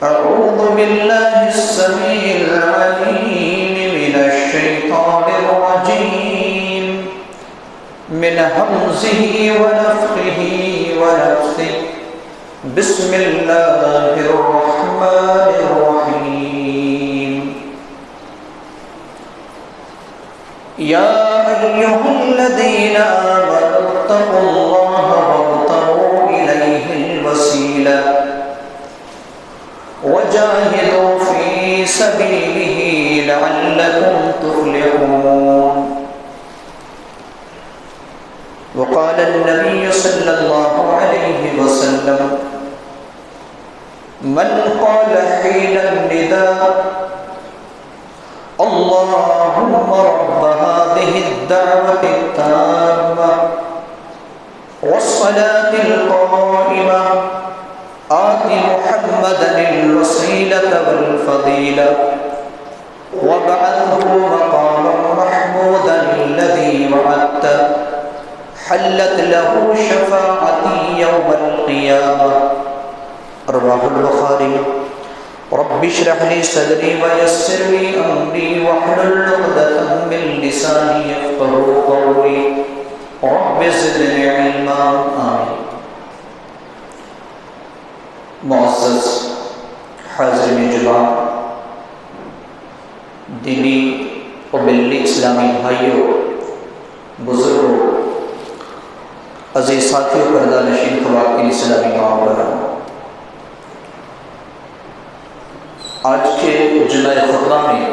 أعوذ بالله السميع العليم من الشيطان الرجيم من همزه ونفخه ونفثه بسم الله الرحمن الرحيم يا أيها الذين آمنوا اتقوا الله وابتغوا إليه الوسيلة وجاهدوا في سبيله لعلكم تفلحون. وقال النبي صلى الله عليه وسلم من قال حين النداء اللهم رب هذه الدعوة التامة والصلاة القائمة آت محمدا الوسيلة والفضيلة وابعثه مقاما محمودا الذي وعدته حلت له شفاعتي يوم القيامة. رواه البخاري. رب اشرح لي صدري ويسر لي أمري واحلل عقدة من لساني يفقهوا قولي رب زدني علما. آمين. معزز حاضرین جوان، دینی و ملی اسلامی بھائیوں، بزرگوں، عزیز ساتھیوں، پردہ نشین خواتین اسلامی ماں بہنوں، آج کے جمعہ خطبہ میں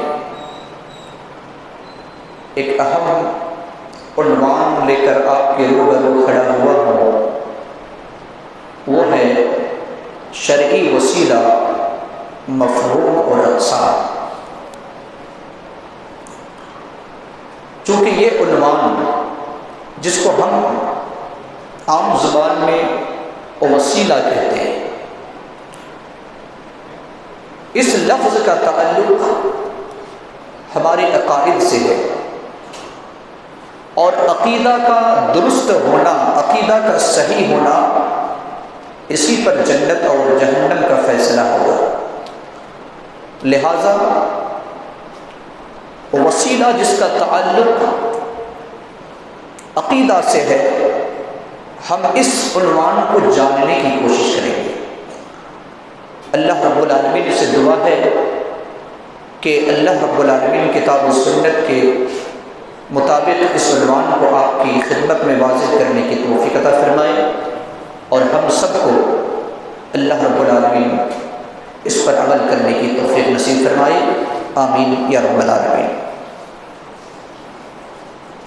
ایک اہم عنوان لے کر آپ کے روبرو کھڑا ہوا ہوں، وہ ہے شرعی وسیلہ، مفہوم اور اقسام۔ چونکہ یہ عنوان جس کو ہم عام زبان میں وسیلہ کہتے ہیں، اس لفظ کا تعلق ہمارے عقائد سے ہے، اور عقیدہ کا درست ہونا، عقیدہ کا صحیح ہونا، اسی پر جنت اور جہنم کا فیصلہ ہوگا۔ لہذا وسیلہ جس کا تعلق عقیدہ سے ہے، ہم اس عنوان کو جاننے کی کوشش کریں گے۔ اللہ رب العالمین سے دعا ہے کہ اللہ رب العالمین کتاب و سنت کے مطابق اس عنوان کو آپ کی خدمت میں واضح کرنے کی توفیق عطا فرمائے، اور ہم سب کو اللہ رب العالمین اس پر عمل کرنے کی توفیق نصیب فرمائے، آمین یا رب العالمین۔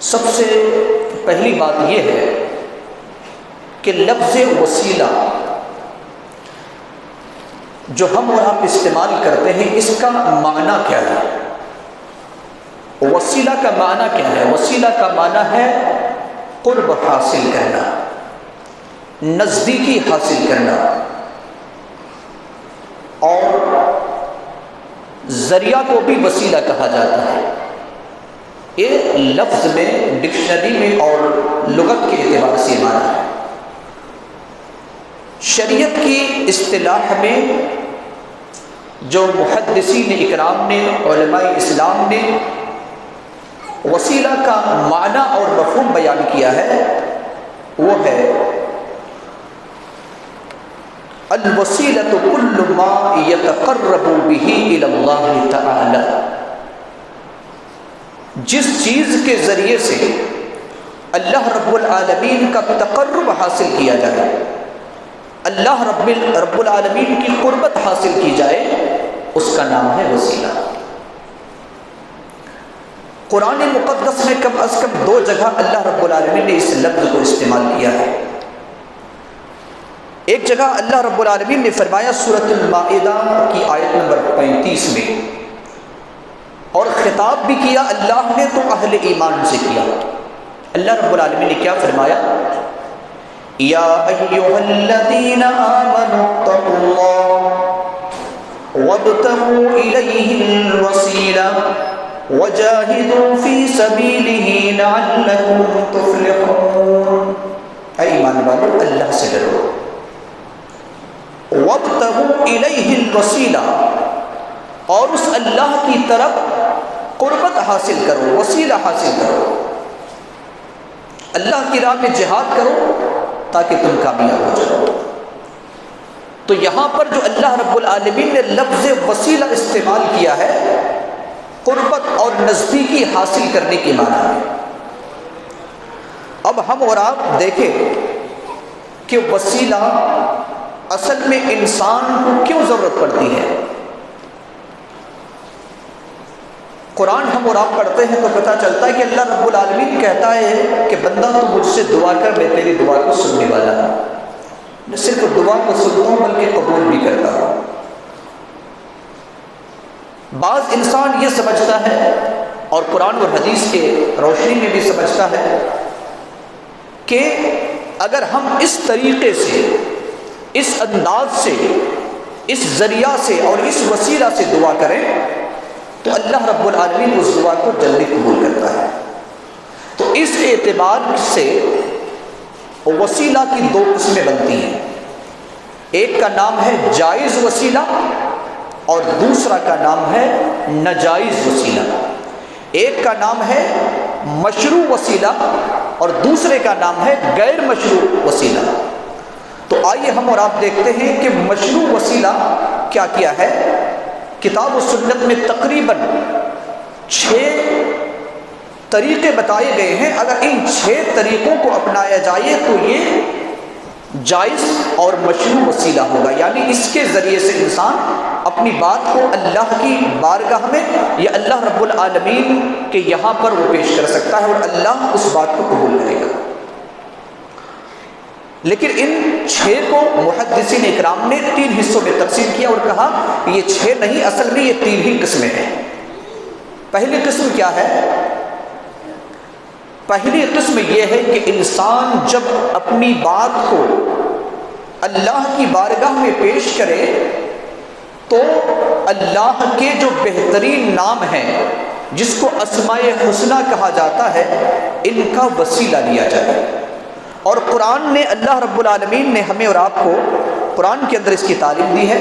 سب سے پہلی بات یہ ہے کہ لفظ وسیلہ جو ہم اور آپ استعمال کرتے ہیں، اس کا معنی کیا ہے؟ وسیلہ کا معنی کیا ہے؟ وسیلہ کا معنی ہے قرب حاصل کرنا، نزدیکی حاصل کرنا، اور ذریعہ کو بھی وسیلہ کہا جاتا ہے۔ یہ لفظ میں، ڈکشنری میں اور لغت کے اعتبار سے معنی ہے۔ شریعت کی اصطلاح میں جو محدثین اکرام نے، علماء اسلام نے وسیلہ کا معنی اور مفہوم بیان کیا ہے، وہ ہے الوسیلۃ کل ما یتقرب بہ الی اللہ تعالی، جس چیز کے ذریعے سے اللہ رب العالمین کا تقرب حاصل کیا جائے، اللہ رب العالمین کی قربت حاصل کی جائے، اس کا نام ہے وسیلہ۔ قرآن مقدس میں کم از کم 2 جگہ اللہ رب العالمین نے اس لفظ کو استعمال کیا ہے۔ ایک جگہ اللہ رب العالمین نے فرمایا سورۃ المائدہ کی آیت نمبر 35 میں، اور خطاب بھی کیا اللہ نے تو اہل ایمان سے کیا۔ اللہ رب العالمین نے کیا فرمایا؟ یا ایھا الذین آمنوا اتقوا اللہ وابتغوا الیہ الوسیلہ وجاہدوا فی سبیلہ لعلکم تفلحون۔ اے ایمان والو، اللہ سے ڈرو، وابتغوا الیہ الوسیلہ، اور اس اللہ کی طرف قربت حاصل کرو، وسیلہ حاصل کرو، اللہ کی راہ میں جہاد کرو تاکہ تم کامیاب ہو جاؤ۔ تو یہاں پر جو اللہ رب العالمین نے لفظ وسیلہ استعمال کیا ہے، قربت اور نزدیکی حاصل کرنے کی معنی ہے۔ اب ہم اور آپ دیکھیں کہ وسیلہ اصل میں انسان کو کیوں ضرورت پڑتی ہے۔ قرآن ہم اور آپ پڑھتے ہیں تو پتہ چلتا ہے کہ اللہ رب العالمین کہتا ہے کہ بندہ تو مجھ سے دعا کر، میں تیری دعا کو سننے والا ہوں، نہ صرف دعا کو سنتا ہوں بلکہ قبول بھی کرتا ہوں۔ بعض انسان یہ سمجھتا ہے، اور قرآن اور حدیث کے روشنی میں بھی سمجھتا ہے، کہ اگر ہم اس طریقے سے، اس انداز سے، اس ذریعہ سے اور اس وسیلہ سے دعا کریں تو اللہ رب العالمین اس دعا کو جلدی قبول کرتا ہے۔ تو اس اعتبار سے وسیلہ کی دو قسمیں بنتی ہیں، ایک کا نام ہے جائز وسیلہ اور دوسرا کا نام ہے ناجائز وسیلہ۔ ایک کا نام ہے مشروع وسیلہ اور دوسرے کا نام ہے غیر مشروع وسیلہ۔ تو آئیے ہم اور آپ دیکھتے ہیں کہ مشروع وسیلہ کیا کیا ہے۔ کتاب و سنت میں تقریباً 6 طریقے بتائے گئے ہیں، اگر ان 6 طریقوں کو اپنایا جائے تو یہ جائز اور مشروع وسیلہ ہوگا، یعنی اس کے ذریعے سے انسان اپنی بات کو اللہ کی بارگاہ میں یا اللہ رب العالمین کے یہاں پر وہ پیش کر سکتا ہے اور اللہ اس بات کو قبول کرے گا۔ لیکن ان 6 کو محدثین اکرام نے 3 حصوں میں تقسیم کیا اور کہا کہ یہ 6 نہیں، اصل میں یہ 3 ہی قسمیں ہیں۔ پہلی قسم کیا ہے؟ پہلی قسم یہ ہے کہ انسان جب اپنی بات کو اللہ کی بارگاہ میں پیش کرے تو اللہ کے جو بہترین نام ہیں، جس کو اسماء حسنی کہا جاتا ہے، ان کا وسیلہ لیا جائے۔ اور قرآن نے، اللہ رب العالمین نے ہمیں اور آپ کو قرآن کے اندر اس کی تعلیم دی ہے۔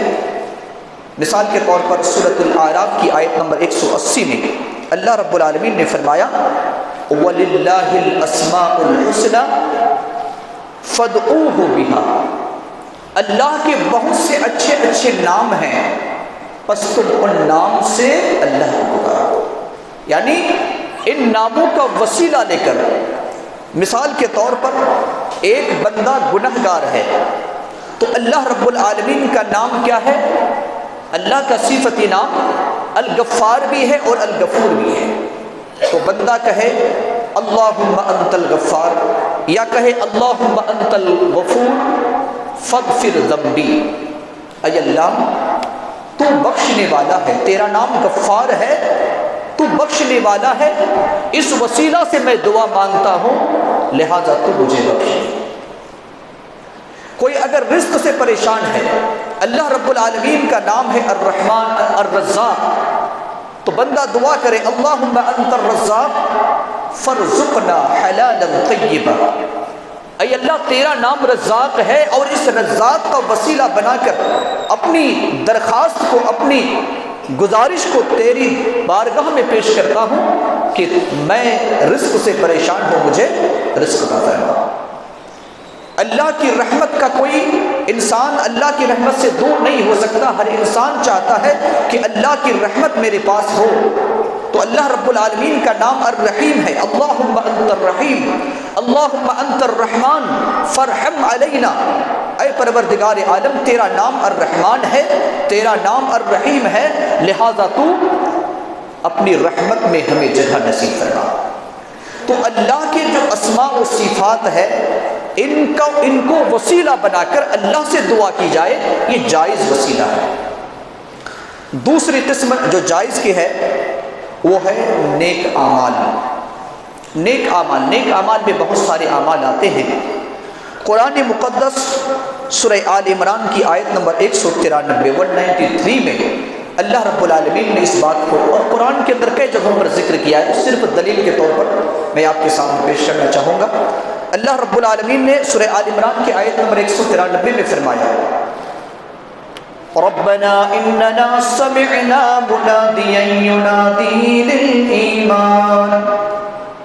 مثال کے طور پر سورۃ الاعراف کی آیت نمبر 180 میں اللہ رب العالمین نے فرمایا وَلِلَّهِ الْأَسْمَاءُ الْحُسْنَى فَادْعُوهُ بِهَا، اللہ کے بہت سے اچھے اچھے نام ہیں، پس تم ان نام سے اللہ کو پکارو۔ یعنی ان ناموں کا وسیلہ لے کر، مثال کے طور پر ایک بندہ گنہگار ہے تو اللہ رب العالمین کا نام کیا ہے؟ اللہ کا صفتی نام الغفار بھی ہے اور الغفور بھی ہے۔ تو بندہ کہے اللہم انت الغفار یا کہے اللہم انت الغفور فاغفر ذنبی، اے اللہ تو بخشنے والا ہے، تیرا نام غفار ہے، تو بخشنے والا ہے، اس وسیلہ سے میں دعا مانگتا ہوں، لہذا تو مجھے بخش۔ کوئی اگر رزق سے پریشان ہے، اللہ رب العالمین کا نام ہے الرحمن الرزاق، تو بندہ دعا کرے اللہم انت الرزاق فارزقنا حلالا طیبا، اے اللہ تیرا نام رزاق ہے اور اس رزاق کا وسیلہ بنا کر اپنی درخواست کو، اپنی گزارش کو تیری بارگاہ میں پیش کرتا ہوں کہ میں رزق سے پریشان ہوں، مجھے رزق عطا فرما۔ اللہ کی رحمت کا کوئی انسان اللہ کی رحمت سے دور نہیں ہو سکتا، ہر انسان چاہتا ہے کہ اللہ کی رحمت میرے پاس ہو۔ تو اللہ رب العالمین کا نام الرحیم ہے، اللہم انت الرحیم، اللہم انت الرحمن فرحم علینا، اے پروردگار عالم تیرا نام الرحمن ہے، تیرا نام الرحیم ہے، لہذا تو اپنی رحمت میں ہمیں جگہ نصیب فرما۔ تو اللہ کے جو اسماء و صفات ہے ان کو وسیلہ بنا کر اللہ سے دعا کی جائے، یہ جائز وسیلہ ہے۔ دوسری قسم جو جائز کی ہے وہ ہے نیک اعمال۔ نیک اعمال میں بہت سارے اعمال آتے ہیں۔ قرآن مقدس سورہ آل عمران کی آیت نمبر 193 میں اللہ رب العالمین نے اس بات کو، اور قرآن کے اندر کئی جگہوں پر ذکر کیا ہے، صرف دلیل کے طور پر میں آپ کے سامنے پیش کرنا چاہوں گا۔ اللہ رب العالمین نے سورہ آل عمران کی آیت نمبر 193 میں فرمایا ربنا اننا سمعنا مناديا ينادي للإيمان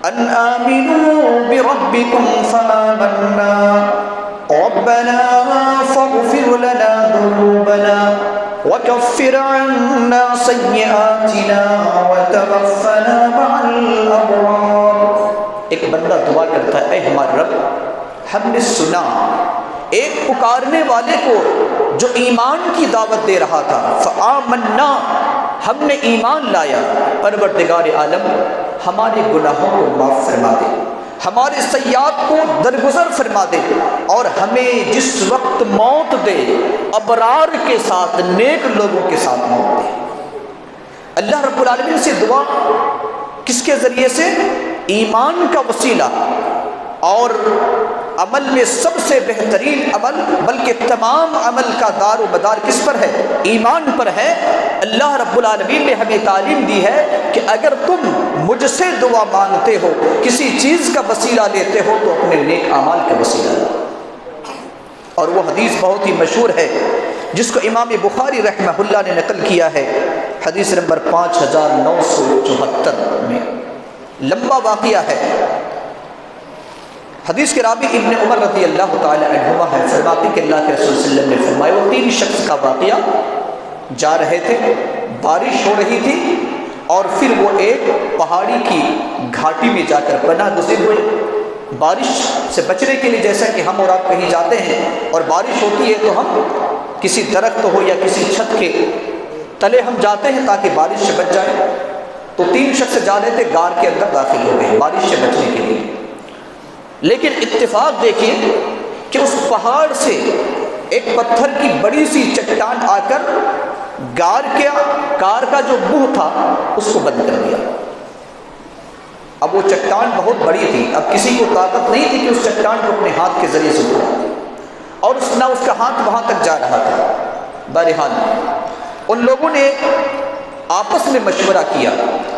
ان آمنوا بربكم فآمنا ربنا فاغفر لنا ذنوبنا وكفر عنا سيئاتنا وتوفنا مع الأبرار۔ ایک بندہ دعا کرتا ہے، اے ہمارے رب، ہم نے سنا ایک پکارنے والے کو جو ایمان کی دعوت دے رہا تھا، فآمنا، ہم نے ایمان لایا، پروردگار عالم ہمارے گناہوں کو معاف فرما دے، ہمارے سیئات کو درگزر فرما دے، اور ہمیں جس وقت موت دے ابرار کے ساتھ، نیک لوگوں کے ساتھ موت دے۔ اللہ رب العالمین سے دعا کس کے ذریعے سے؟ ایمان کا وسیلہ، اور عمل میں سب سے بہترین عمل، بلکہ تمام عمل کا دار و مدار کس پر ہے؟ ایمان پر ہے۔ اللہ رب العالمین نے ہمیں تعلیم دی ہے کہ اگر تم مجھ سے دعا مانگتے ہو، کسی چیز کا وسیلہ لیتے ہو، تو اپنے نیک اعمال کا وسیلہ لو۔ اور وہ حدیث بہت ہی مشہور ہے جس کو امام بخاری رحمہ اللہ نے نقل کیا ہے، حدیث نمبر 5974 میں، لمبا واقعہ ہے۔ حدیث کے راوی ابن عمر رضی اللہ تعالی عنہما ہے، فرماتے کہ اللہ کے رسول صلی اللہ علیہ وسلم نے فرمایا، وہ 3 شخص کا واقعہ، جا رہے تھے، بارش ہو رہی تھی، اور پھر وہ ایک پہاڑی کی گھاٹی میں جا کر پناہ گزین ہوئے۔ بارش سے بچنے کے لیے، جیسا کہ ہم اور آپ کہیں جاتے ہیں اور بارش ہوتی ہے تو ہم کسی درخت ہو یا کسی چھت کے تلے ہم جاتے ہیں تاکہ بارش سے بچ جائے، تو 3 شخص جا رہے تھے، غار کے اندر داخل ہو گئے بارش سے بچنے کے لیے۔ لیکن اتفاق دیکھیے کہ اس پہاڑ سے ایک پتھر کی بڑی سی چٹان آ کر غار کا جو منہ تھا اس کو بند کر دیا۔ اب وہ چٹان بہت بڑی تھی، اب کسی کو طاقت نہیں تھی کہ اس چٹان کو اپنے ہاتھ کے ذریعے سے اٹھائے، اور نہ اس کا ہاتھ وہاں تک جا رہا تھا۔ بہرحال ان لوگوں نے آپس میں مشورہ کیا،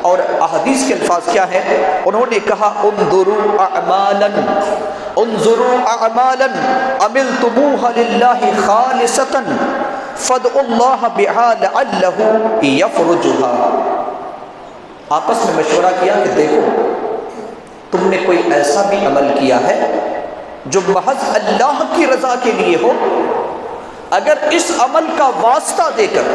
اور احادیث کے الفاظ کیا ہیں؟ انہوں نے کہا، انظروا اعمالا عملتموها للہ خالصتا فادعوا اللہ بہا لعلہ یفرجها۔ آپس میں مشورہ کیا کہ دیکھو، تم نے کوئی ایسا بھی عمل کیا ہے جو محض اللہ کی رضا کے لیے ہو، اگر اس عمل کا واسطہ دے کر،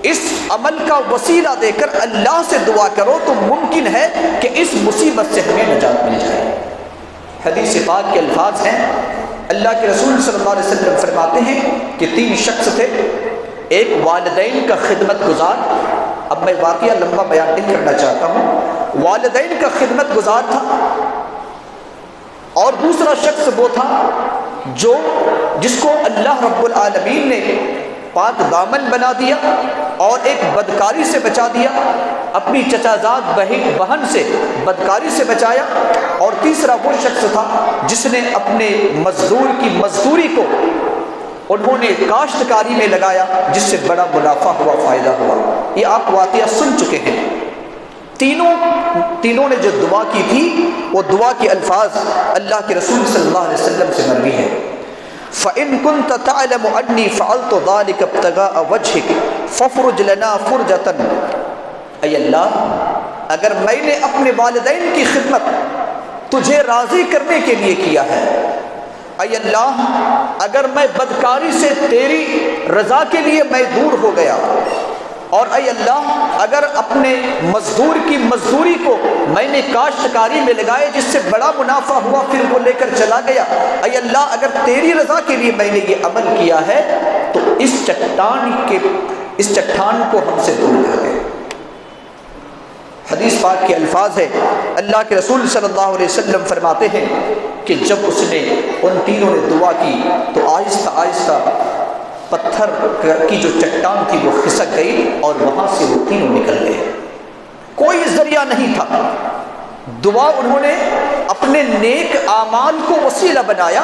اس عمل کا وسیلہ دے کر اللہ سے دعا کرو تو ممکن ہے کہ اس مصیبت سے ہمیں نجات مل جائے۔ حدیث پاک کے الفاظ ہیں، اللہ کے رسول صلی اللہ علیہ وسلم فرماتے ہیں کہ 3 شخص تھے، ایک والدین کا خدمت گزار، اب میں واقعہ لمبا بیان نہیں کرنا چاہتا ہوں، والدین کا خدمت گزار تھا، اور دوسرا شخص وہ تھا جس کو اللہ رب العالمین نے پاک دامن بنا دیا اور ایک بدکاری سے بچا دیا، اپنی چچازاد بہن سے بدکاری سے بچایا، اور تیسرا وہ شخص تھا جس نے اپنے مزدور کی مزدوری کو انہوں نے کاشتکاری میں لگایا، جس سے بڑا منافع ہوا، فائدہ ہوا۔ یہ آپ واقعہ سن چکے ہیں۔ تینوں نے جو دعا کی تھی، وہ دعا کے الفاظ اللہ کے رسول صلی اللہ علیہ وسلم سے مروی ہے، فَإِن كُنْتَ تَعْلَمُ أَنِّي فَعَلْتُ ذَلِكَ ابْتِغَاءَ وَجْهِكَ فَافْرُجْ لَنَا فُرْجَةً۔ اے اللہ، اگر میں نے اپنے والدین کی خدمت تجھے راضی کرنے کے لیے کیا ہے، اے اللہ اگر میں بدکاری سے تیری رضا کے لیے میں دور ہو گیا، اور اے اللہ اگر اپنے مزدور کی مزدوری کو میں نے کاشتکاری میں لگائے جس سے بڑا منافع ہوا، پھر وہ لے کر چلا گیا، اے اللہ اگر تیری رضا کے لیے میں نے یہ عمل کیا ہے تو اس چٹان کو ہم سے دور کر دے۔ حدیث پاک کے الفاظ ہے، اللہ کے رسول صلی اللہ علیہ وسلم فرماتے ہیں کہ جب اس نے ان تینوں نے دعا کی تو آہستہ آہستہ پتھر کی جو چٹان تھی وہ کھسک گئی، اور وہاں سے وہ تینوں نکل گئے۔ کوئی ذریعہ نہیں تھا، دعا انہوں نے اپنے نیک اعمال کو وسیلہ بنایا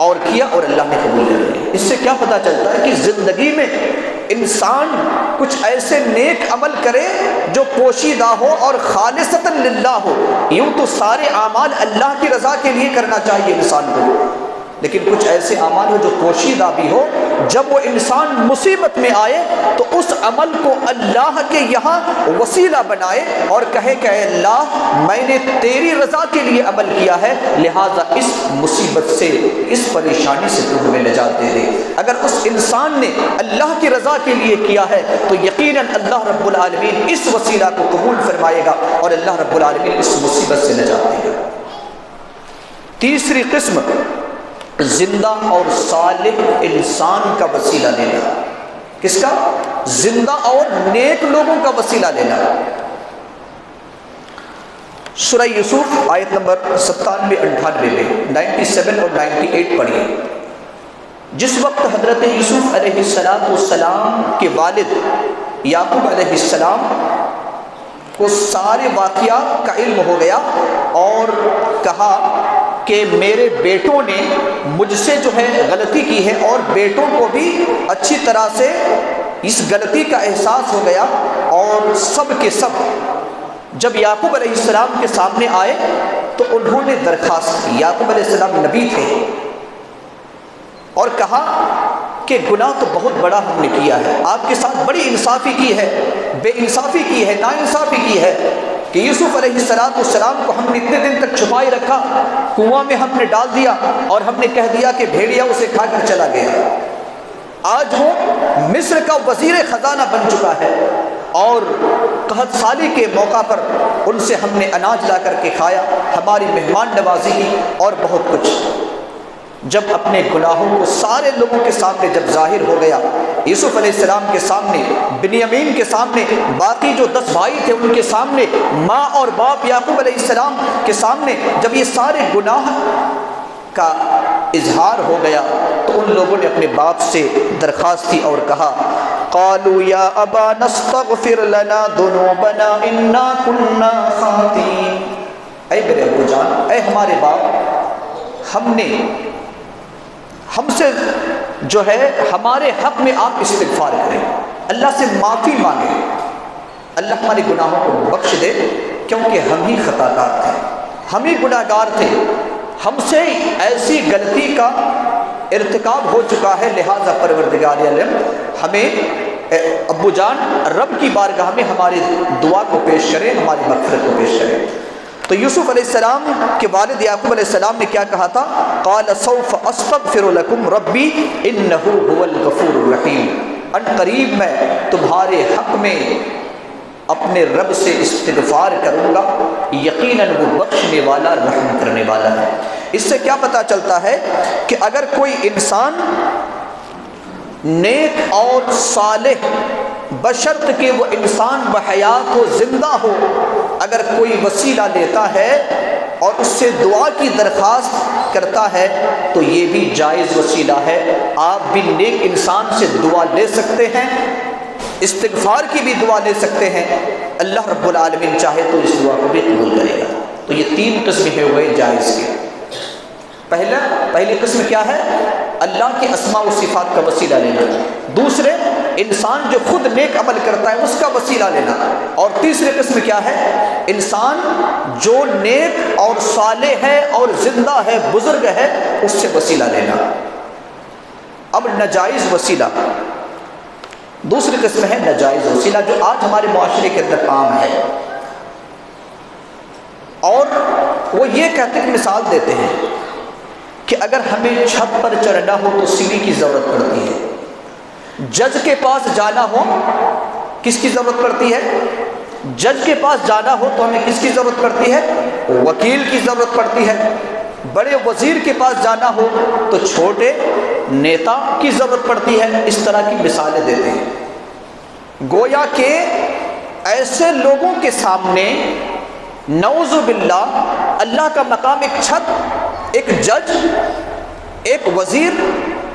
اور کیا، اور اللہ نے قبول کر لیا۔ اس سے کیا پتہ چلتا ہے کہ زندگی میں انسان کچھ ایسے نیک عمل کرے جو پوشیدہ ہو اور خالصتاً للہ ہو۔ یوں تو سارے اعمال اللہ کی رضا کے لیے کرنا چاہیے انسان کو، لیکن کچھ ایسے اعمال ہو جو پوشیدہ بھی ہو، جب وہ انسان مصیبت میں آئے تو اس عمل کو اللہ کے یہاں وسیلہ بنائے اور کہے کہ اے اللہ میں نے تیری رضا کے لیے عمل کیا ہے، لہٰذا اس مصیبت سے، اس پریشانی سے تو ہمیں نجات دے دے۔ اگر اس انسان نے اللہ کی رضا کے لیے کیا ہے تو یقیناً اللہ رب العالمین اس وسیلہ کو قبول فرمائے گا اور اللہ رب العالمین اس مصیبت سے نجات دے گا۔ تیسری قسم، زندہ اور صالح انسان کا وسیلہ لینا۔ کس کا؟ زندہ اور نیک لوگوں کا وسیلہ لینا۔ سورہ یوسف آیت نمبر 97-98 میں 97 اور 98 پڑھیے۔ جس وقت حضرت یوسف علیہ السلام کے والد یعقوب علیہ السلام کو سارے واقعات کا علم ہو گیا اور کہا کہ میرے بیٹوں نے مجھ سے جو ہے غلطی کی ہے، اور بیٹوں کو بھی اچھی طرح سے اس غلطی کا احساس ہو گیا، اور سب کے سب جب یعقوب علیہ السلام کے سامنے آئے تو انہوں نے درخواست کی۔ یعقوب علیہ السلام نبی تھے اور کہا کہ گناہ تو بہت بڑا ہم نے کیا ہے، آپ کے ساتھ بڑی انصافی کی ہے، بے انصافی کی ہے، ناانصافی کی ہے کہ یوسف علیہ السلام کو ہم نے اتنے دن تک چھپائے رکھا، کنواں میں ہم نے ڈال دیا اور ہم نے کہہ دیا کہ بھیڑیا اسے کھا کر چلا گیا۔ آج وہ مصر کا وزیر خزانہ بن چکا ہے اور قحط سالی کے موقع پر ان سے ہم نے اناج لا کر کے کھایا، ہماری مہمان نوازی کی اور بہت کچھ۔ جب اپنے گناہوں کو سارے لوگوں کے سامنے جب ظاہر ہو گیا، یوسف علیہ السلام کے سامنے، بنیامین کے سامنے، باقی جو 10 بھائی تھے ان کے سامنے، ماں اور باپ یعقوب علیہ السلام کے سامنے جب یہ سارے گناہ کا اظہار ہو گیا تو ان لوگوں نے اپنے باپ سے درخواست کی اور کہا قالوا یا ابانا استغفر لنا ذنوبنا انا كنا خاطئین، اے میرے ابو جان، اے ہمارے باپ، ہم سے جو ہے ہمارے حق میں آپ استغفار کریں، اللہ سے معافی مانگیں، اللہ ہمارے گناہوں کو بخش دے، کیونکہ ہم ہی خطا کار تھے، ہم ہی گناہ گار تھے، ہم سے ایسی غلطی کا ارتکاب ہو چکا ہے، لہٰذا پروردگار عالم ہمیں ابو جان رب کی بارگاہ میں ہماری دعا کو پیش کریں، ہماری مغفرت کو پیش کریں۔ تو یوسف علیہ السلام کے والد یعقوب علیہ السلام نے کیا کہا تھا؟ قال سوف استغفر لکم ربی انہ هو الغفور الرحیم، ان قریب میں تمہارے حق میں اپنے رب سے استغفار کروں گا، یقیناً وہ بخشنے والا رحم کرنے والا ہے۔ اس سے کیا پتہ چلتا ہے کہ اگر کوئی انسان نیک اور صالح، بشرط کہ وہ انسان بحیات ہو، زندہ ہو، اگر کوئی وسیلہ لیتا ہے اور اس سے دعا کی درخواست کرتا ہے تو یہ بھی جائز وسیلہ ہے۔ آپ بھی نیک انسان سے دعا لے سکتے ہیں، استغفار کی بھی دعا لے سکتے ہیں، اللہ رب العالمین چاہے تو اس دعا کو بھی قبول کرے گا۔ تو یہ 3 قسمیں ہوئے جائز کے۔ پہلی قسم کیا ہے؟ اللہ کے اسماء و صفات کا وسیلہ لینا۔ دوسرے، انسان جو خود نیک عمل کرتا ہے اس کا وسیلہ لینا۔ اور تیسری قسم کیا ہے؟ انسان جو نیک اور صالح ہے اور زندہ ہے، بزرگ ہے، اس سے وسیلہ لینا۔ اب ناجائز وسیلہ، دوسری قسم ہے ناجائز وسیلہ، جو آج ہمارے معاشرے کے اندر عام ہے، اور وہ یہ کہتے ہیں، مثال دیتے ہیں کہ اگر ہمیں چھت پر چڑھنا ہو تو سیڑھی کی ضرورت پڑتی ہے، جج کے پاس جانا ہو کس کی ضرورت پڑتی ہے؟ جج کے پاس جانا ہو تو ہمیں کس کی ضرورت پڑتی ہے؟ وکیل کی ضرورت پڑتی ہے۔ بڑے وزیر کے پاس جانا ہو تو چھوٹے نیتا کی ضرورت پڑتی ہے۔ اس طرح کی مثالیں دیتے ہیں، گویا کہ ایسے لوگوں کے سامنے نعوذ باللہ اللہ کا مقام ایک چھت، ایک جج، ایک وزیر،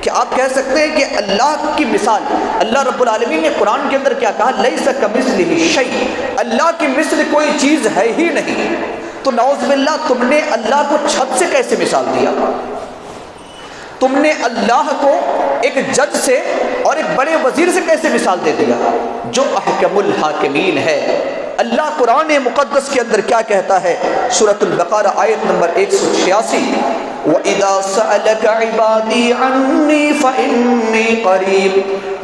کہ آپ کہہ سکتے ہیں کہ اللہ کی مثال، اللہ رب العالمین نے قرآن کے اندر کیا کہا؟ لیس کمثلہ شیء، اللہ کی مثل کوئی چیز ہے ہی نہیں۔ تو نعوذ باللہ تم نے اللہ کو چھت سے کیسے مثال دیا؟ تم نے اللہ کو ایک جج سے اور ایک بڑے وزیر سے کیسے مثال دے دیا؟ جو احکم الحاکمین ہے۔ اللہ قرآن مقدس کے اندر کیا کہتا ہے؟ سورۃ البقرہ آیت نمبر 186، وَإِذَا سَأَلَكَ عِبَادِي عَنِّي فَإِنِّي قَرِيبٌ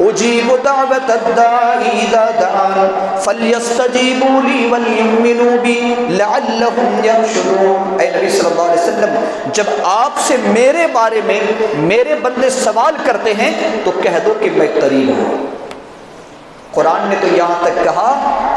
أُجِيبُ دَعْوَةَ الدَّاعِ إِذَا دَعَانِ فَلْيَسْتَجِيبُوا لِي وَلْيُؤْمِنُوا بِي لَعَلَّهُمْ يَرْشُدُونَ۔ اے نبی صلی اللہ علیہ وسلم، جب آپ سے میرے بارے میں میرے بندے سوال کرتے ہیں تو کہہ دو کہ میں قریب ہوں۔ قرآن نے تو یہاں تک کہا،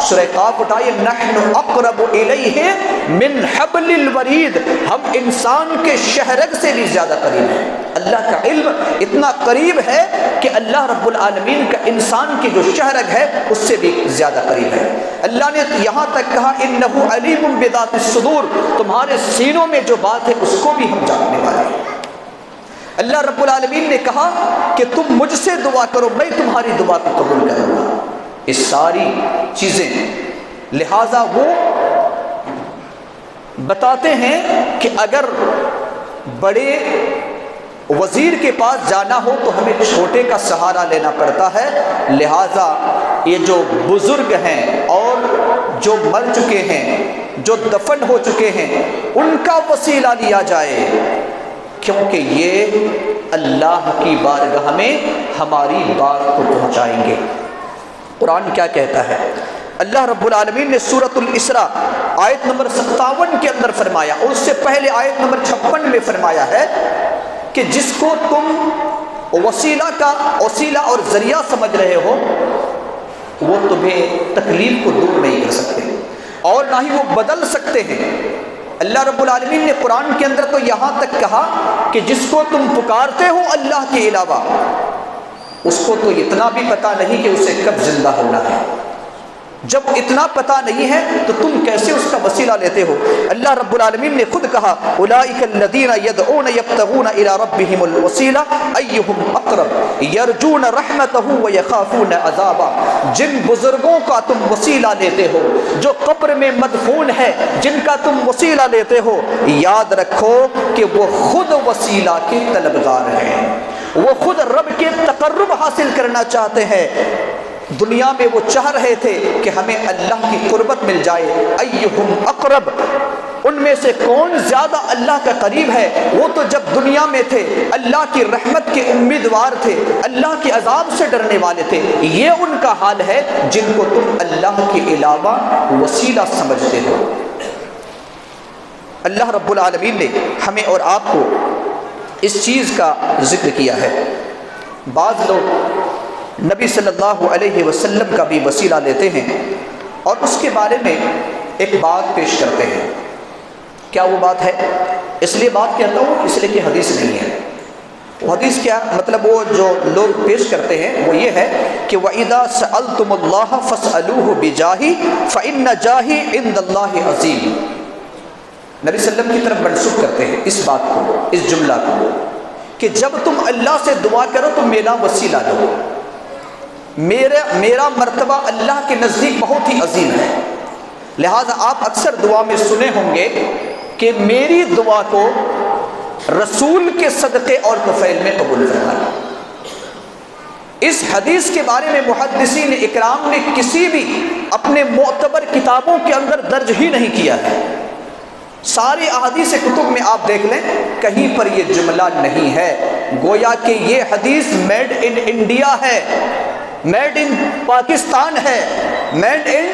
سورہ قاف اٹھائیے، نحن اقرب الیہ من حبل الورید، ہم انسان کے شہرگ سے بھی زیادہ قریب ہیں۔ اللہ کا علم اتنا قریب ہے کہ اللہ رب العالمین کا انسان کی جو شہرگ ہے اس سے بھی زیادہ قریب ہے۔ اللہ نے یہاں تک کہا انہ علیم بذات الصدور، تمہارے سینوں میں جو بات ہے اس کو بھی ہم جاننے والے ہیں۔ اللہ رب العالمین نے کہا کہ تم مجھ سے دعا کرو، میں تمہاری دعا کو قبول کروں گا۔ اس ساری چیزیں لہٰذا وہ بتاتے ہیں کہ اگر بڑے وزیر کے پاس جانا ہو تو ہمیں چھوٹے کا سہارا لینا پڑتا ہے، لہٰذا یہ جو بزرگ ہیں اور جو مر چکے ہیں، جو دفن ہو چکے ہیں، ان کا وسیلہ لیا جائے، کیونکہ یہ اللہ کی بارگاہ میں ہماری بات کو پہنچائیں گے۔ قرآن کیا کہتا ہے؟ اللہ رب العالمین نے سورۃ الاسراء آیت نمبر 57 کے اندر فرمایا، اور اس سے پہلے آیت نمبر 56 میں فرمایا ہے کہ جس کو تم وسیلہ اور ذریعہ سمجھ رہے ہو وہ تمہیں تکلیف کو دور نہیں کر سکتے اور نہ ہی وہ بدل سکتے ہیں۔ اللہ رب العالمین نے قرآن کے اندر تو یہاں تک کہا کہ جس کو تم پکارتے ہو اللہ کے علاوہ، اس کو تو اتنا بھی پتہ نہیں کہ اسے کب زندہ ہونا ہے۔ جب اتنا پتہ نہیں ہے تو تم کیسے اس کا وسیلہ لیتے ہو؟ اللہ رب العالمین نے خود کہا اولئک الذین یدعون یبتغون الی ربہم الوسیلہ ایہم اقرب یرجون رحمتہ ویخافون عذابہ، جن بزرگوں کا تم وسیلہ لیتے ہو، جو قبر میں مدفون ہے، جن کا تم وسیلہ لیتے ہو، یاد رکھو کہ وہ خود وسیلہ کے طلبگار ہیں، وہ خود رب کے تقرب حاصل کرنا چاہتے ہیں۔ دنیا میں وہ چاہ رہے تھے کہ ہمیں اللہ کی قربت مل جائے، ایہم اقرب، ان میں سے کون زیادہ اللہ کا قریب ہے؟ وہ تو جب دنیا میں تھے اللہ کی رحمت کے امیدوار تھے، اللہ کے عذاب سے ڈرنے والے تھے۔ یہ ان کا حال ہے جن کو تم اللہ کے علاوہ وسیلہ سمجھتے ہو۔ اللہ رب العالمین نے ہمیں اور آپ کو اس چیز کا ذکر کیا ہے۔ بعض لوگ نبی صلی اللہ علیہ وسلم کا بھی وسیلہ لیتے ہیں اور اس کے بارے میں ایک بات پیش کرتے ہیں۔ کیا وہ بات ہے؟ اس لیے بات کہتا ہوں اس لیے کہ حدیث نہیں ہے۔ وہ حدیث کیا مطلب وہ جو لوگ پیش کرتے ہیں وہ یہ ہے کہ وَإِذَا سَأَلْتُمُ اللَّهَ فَاسْأَلُوهُ بِجَاهِ فَإِنَّ جَاهِي عِندَ اللَّهِ عَظِيمٌ، نبی صلی اللہ علیہ وسلم کی طرف منسوب کرتے ہیں اس بات کو، اس جملہ کو، کہ جب تم اللہ سے دعا کرو تو میرا وسیلہ لو، میرا مرتبہ اللہ کے نزدیک بہت ہی عظیم ہے۔ لہٰذا آپ اکثر دعا میں سنے ہوں گے کہ میری دعا کو رسول کے صدقے اور طفیل میں قبول فرمائے۔ اس حدیث کے بارے میں محدثین اکرام نے کسی بھی اپنے معتبر کتابوں کے اندر درج ہی نہیں کیا ہے۔ سارے احادیث کتب میں آپ دیکھ لیں کہیں پر یہ جملہ نہیں ہے، گویا کہ یہ حدیث میڈ ان انڈیا ہے، میڈ ان پاکستان ہے، میڈ ان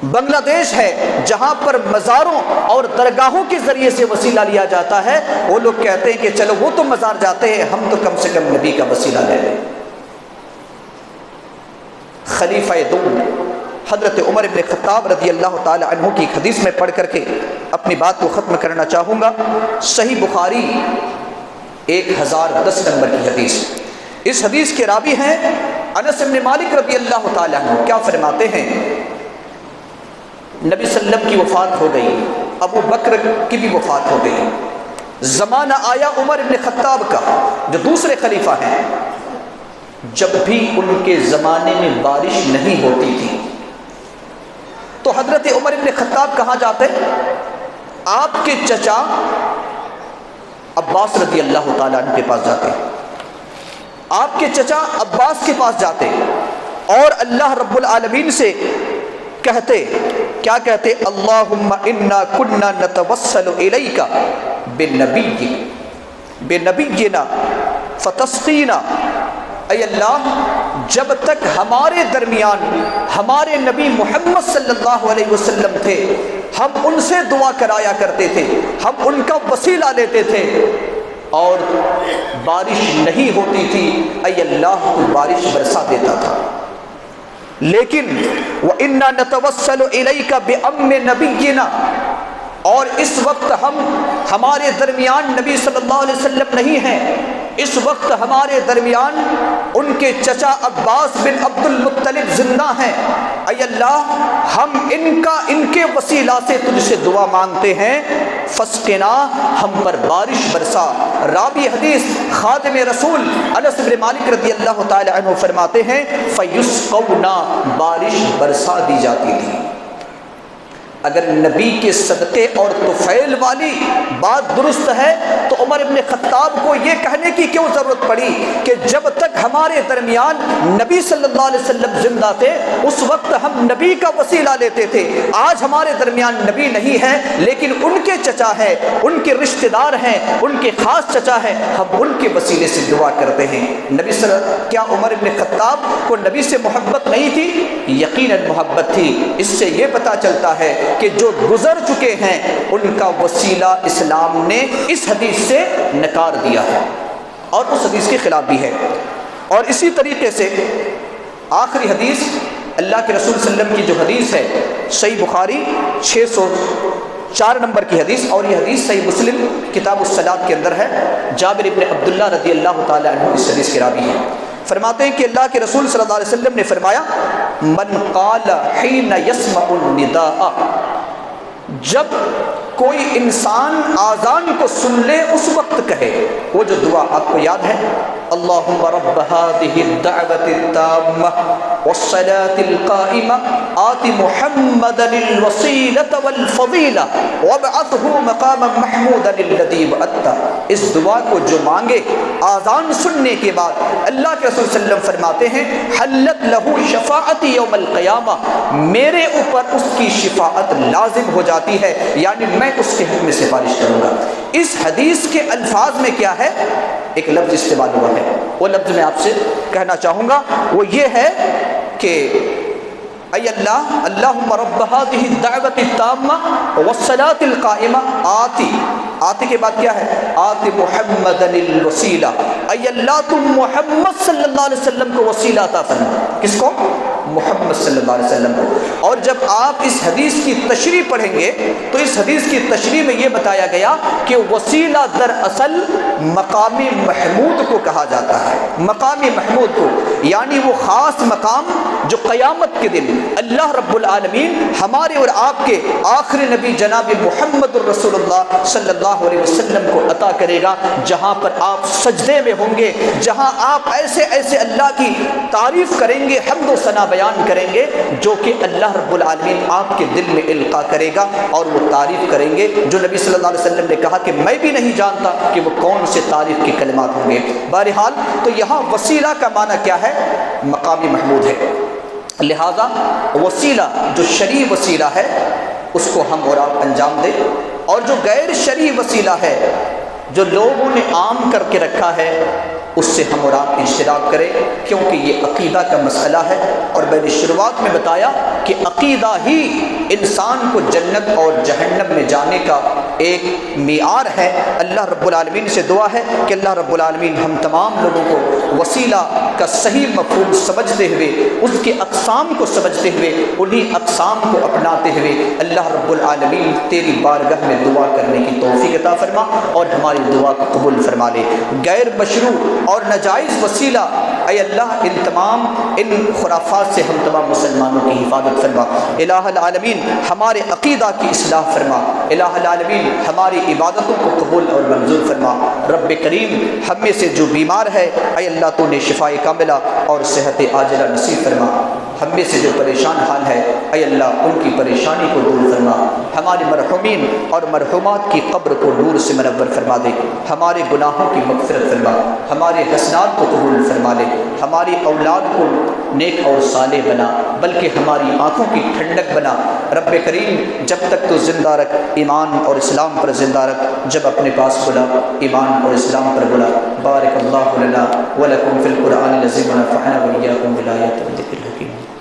بنگلہ دیش ہے، جہاں پر مزاروں اور درگاہوں کے ذریعے سے وسیلہ لیا جاتا ہے۔ وہ لوگ کہتے ہیں کہ چلو وہ تو مزار جاتے ہیں، ہم تو کم سے کم نبی کا وسیلہ لے لیں۔ خلیفہ دوم حضرت عمر بن خطاب رضی اللہ تعالی عنہ کی ایک حدیث میں پڑھ کر کے اپنی بات کو ختم کرنا چاہوں گا۔ صحیح بخاری 1010 نمبر کی حدیث۔ اس حدیث کے راوی ہیں انس بن مالک رضی اللہ تعالی عنہ۔ کیا فرماتے ہیں؟ نبی صلی اللہ علیہ وسلم کی وفات ہو گئی، ابو بکر کی بھی وفات ہو گئی، زمانہ آیا عمر بن خطاب کا جو دوسرے خلیفہ ہیں۔ جب بھی ان کے زمانے میں بارش نہیں ہوتی تھی تو حضرت عمر بن خطاب کہاں جاتے؟ آپ کے چچا عباس رضی اللہ تعالیٰ عنہ کے پاس جاتے، آپ کے چچا عباس کے پاس جاتے اور اللہ رب العالمین سے کہتے، کیا کہتے؟ اللہم انا کننا نتوسل الیک بنبینا فتسقینا، اے اللہ جب تک ہمارے درمیان ہمارے نبی محمد صلی اللہ علیہ وسلم تھے ہم ان سے دعا کرایا کرتے تھے، ہم ان کا وسیلہ لیتے تھے اور بارش نہیں ہوتی تھی، اے اللہ تو بارش برسا دیتا تھا۔ لیکن وَإِنَّا نَتَوَسَّلُ إِلَيْكَ بِأَمِّ نَبِيِّنَا، اور اس وقت ہمارے درمیان نبی صلی اللہ علیہ وسلم نہیں ہیں، اس وقت ہمارے درمیان ان کے چچا عباس بن عبد المطلب زندہ ہیں، اے اللہ ہم ان کے وسیلہ سے تجھ سے دعا مانگتے ہیں، فسقنا، ہم پر بارش برسا۔ راوی حدیث خادم رسول انس بن مالک رضی اللہ تعالی عنہ فرماتے ہیں فیسقونا، بارش برسا دی جاتی تھی۔ اگر نبی کے صدقے اور طفیل والی بات درست ہے تو عمر ابن خطاب کو یہ کہنے کی کیوں ضرورت پڑی کہ جب تک ہمارے درمیان نبی صلی اللہ علیہ وسلم زندہ تھے اس وقت ہم نبی کا وسیلہ لیتے تھے، آج ہمارے درمیان نبی نہیں ہے لیکن ان کے چچا ہیں، ان کے رشتہ دار ہیں، ان کے خاص چچا ہیں، ہم ان کے وسیلے سے دعا کرتے ہیں۔ نبی صلی اللہ علیہ وسلم، کیا عمر ابن خطاب کو نبی سے محبت نہیں تھی؟ یقیناً محبت تھی۔ اس سے یہ پتہ چلتا ہے کہ جو گزر چکے ہیں ان کا وسیلہ اسلام نے اس حدیث سے نکار دیا ہے اور اس حدیث کے خلاف بھی ہے۔ اور اسی طریقے سے آخری حدیث اللہ کے رسول صلی اللہ علیہ وسلم کی جو حدیث ہے صحیح بخاری 604 نمبر کی حدیث، اور یہ حدیث صحیح مسلم کتاب الصلاۃ کے اندر ہے، جابر ابن عبداللہ رضی اللہ تعالی عنہ اس حدیث کے راوی ہیں۔ فرماتے ہیں کہ اللہ کے رسول صلی اللہ علیہ وسلم نے فرمایا من قال حین یسمع النداء، جب کوئی انسان آذان کو سن لے اس وقت کہے وہ جو دعا آپ کو یاد ہے، اللہم رب هذه الدعوة التامة والصلاة القائمة آت محمدا الوسيلة والفضيلة وابعثه مقاما محمودا الذي وعدته، اس دعا کو جو مانگے آذان سننے کے بعد اللہ کے رسول صلی اللہ علیہ وسلم فرماتے ہیں حلت له شفاعت یوم القیامہ، میرے اوپر اس کی شفاعت لازم ہو جاتی ہے، یعنی میں اس کے حق میں سفارش کروں گا۔ اس حدیث کے الفاظ میں کیا ہے؟ ایک لفظ استعمال ہوا ہے، وہ لفظ میں آپ سے کہنا چاہوں گا، وہ یہ ہے کہ اے اللہ اللہم رب هذه الدعوة التامة والصلاة القائمة آتی کے بعد کیا ہے؟ آت محمد الوسیلہ، اے اللہ تم محمد صلی اللہ علیہ وسلم کو وسیلہ عطا فرما۔ کس کو؟ محمد صلی اللہ علیہ وسلم کو۔ اور جب آپ اس حدیث کی تشریح پڑھیں گے تو اس حدیث کی تشریح میں یہ بتایا گیا کہ وسیلہ دراصل مقام محمود کو کہا جاتا ہے، مقام محمود کو، یعنی وہ خاص مقام جو قیامت کے دن اللہ رب العالمین ہمارے اور آپ کے آخری نبی جناب محمد الرسول اللہ صلی اللہ علیہ وسلم کو عطا کرے گا، جہاں پر آپ سجدے میں ہوں گے، جہاں آپ ایسے ایسے اللہ کی تعریف کریں گے، حمد و ثنا بیان کریں گے جو کہ اللہ رب العالمین آپ کے دل میں القاء کرے گا، اور وہ تعریف کریں گے جو نبی صلی اللہ علیہ وسلم نے کہا کہ میں بھی نہیں جانتا کہ وہ کون سے تعریف کے کلمات ہوں گے۔ بہرحال تو یہاں وسیلہ کا معنی کیا ہے؟ مقام محمود ہے، لہذا وسیلہ جو شرعی وسیلہ ہے اس کو ہم اور آپ انجام دیں، اور جو غیر شرعی وسیلہ ہے جو لوگوں نے عام کر کے رکھا ہے اس سے ہم اور آپ اجتناب کریں، کیونکہ یہ عقیدہ کا مسئلہ ہے، اور میں نے شروعات میں بتایا کہ عقیدہ ہی انسان کو جنت اور جہنم میں جانے کا ایک معیار ہے۔ اللہ رب العالمین سے دعا ہے کہ اللہ رب العالمین ہم تمام لوگوں کو وسیلہ کا صحیح مفہوم سمجھتے ہوئے، اس کے اقسام کو سمجھتے ہوئے، انہی اقسام کو اپناتے ہوئے اللہ رب العالمین تیری بارگاہ میں دعا کرنے کی توفیق عطا فرما اور ہماری دعا کو قبول فرما لے۔ غیر مشروع اور ناجائز وسیلہ اے اللہ ان تمام ان خرافات سے ہم تمام مسلمانوں کی حفاظت فرما۔ الہ العالمین ہمارے عقیدہ کی اصلاح فرما، الہ العالمین ہماری عبادتوں کو قبول اور منظور فرما۔ رب کریم ہم میں سے جو بیمار ہے اے اللہ تو نے شفائے کاملہ اور صحت عاجلہ نصیب فرما۔ ہم میں سے جو پریشان حال ہے اے اللہ ان کی پریشانی کو دور فرما، ہمارے مرحومین اور مرحومات کی قبر کو نور سے منور فرما دے، ہمارے گناہوں کی مغفرت فرما، ہمارے حسنات کو قبول فرما لے، ہماری اولاد کو نیک اور صالح بنا، بلکہ ہماری آنکھوں کی ٹھنڈک بنا۔ رب کریم جب تک تو زندہ رکھ، ایمان اور اسلام پر زندہ رکھ، جب اپنے پاس بلا ایمان اور اسلام پر بلا۔ بارک اللہ لنا ولکم فی القرآن العظیم ونفعنا وإیاکم بالآیات والذکر الحکیم۔